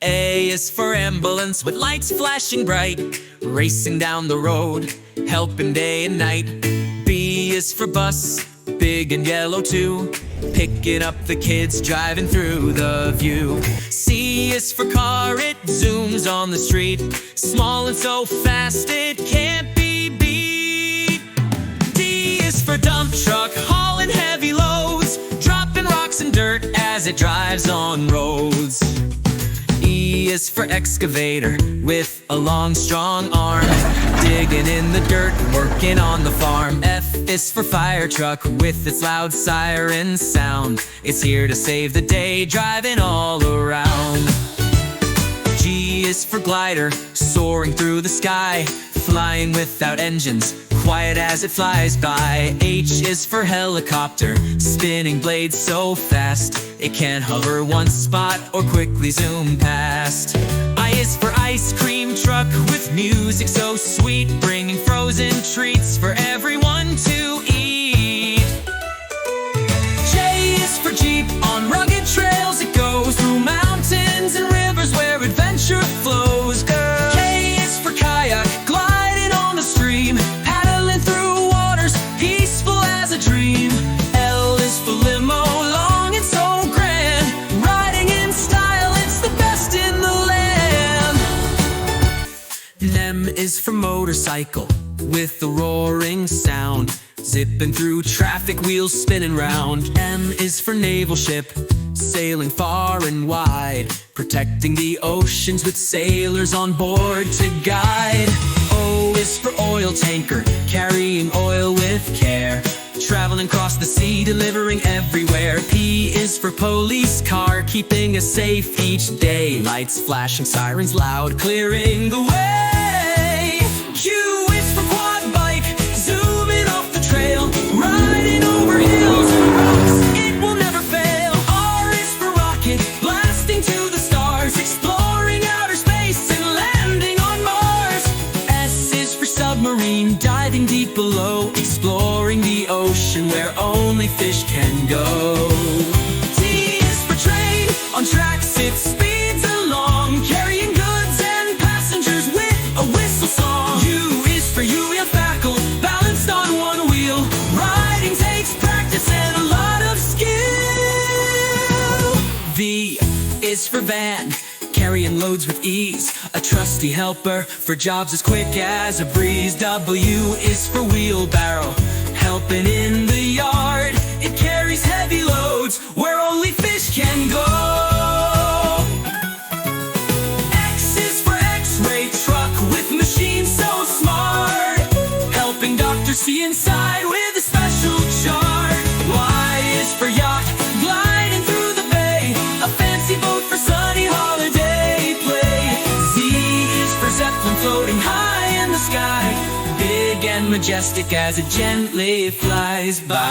A is for ambulance with lights flashing bright, racing down the road, helping day and night. B is for bus, big and yellow too, picking up the kids driving through the view. C is for car, it zooms on the street, small and so fast it can't be beat. D is for dump truck, hauling heavy loads, dropping rocks and dirt as it drives on roads. E is for excavator, with a long strong arm, digging in the dirt, working on the farm. F is for fire truck, with its loud siren sound, it's here to save the day, driving all around. G is for glider, soaring through the sky, flying without engines, quiet as it flies by. H is for helicopter, spinning blades so fast, it can't hover one spot or quickly zoom past. I is for ice cream truck, with music so sweet, bringing frozen treats for everyone to eat. J is for Jeep, on rugged trails it goes, through mountains and rivers where adventure flows. K is for kayak, gliding on the stream, paddling through waters, peaceful as a dream. L is for limo, long and so grand, riding in style, it's the best in the land. M is for motorcycle, with the roaring sound, zipping through traffic, wheels spinning round. N is for naval ship, sailing far and wide, protecting the oceans with sailors on board to guide. O is for oil tanker, carrying oil with care, traveling across the sea, delivering everywhere. P is for police car, keeping us safe each day, lights flashing, sirens loud, clearing the way. Q is for quad bike, zooming off the trail, riding over hills and rocks, it will never fail. R is for rocket, blasting to the stars, exploring outer space and landing on Mars. S is for submarine, diving deep below, exploring the ocean where only fish can go. T is for train, on tracks it speeds along, carrying goods and passengers with a whistle song. U is for U-wheel tackle, balanced on one wheel, riding takes practice and a lot of skill. V is for van, carrying loads with ease, a trusty helper for jobs as quick as a breeze. W is for wheelbarrow, helping in the yard, it carries heavy loads where only fish can go. X is for X-ray truck, with machines so smart, helping doctors see inside with a special chart. Y is for yacht, gliding through the bay, a fancy boat for sunny holiday play. Z is for Zeppelin, floating high in the sky, big and majestic as it gently flies by.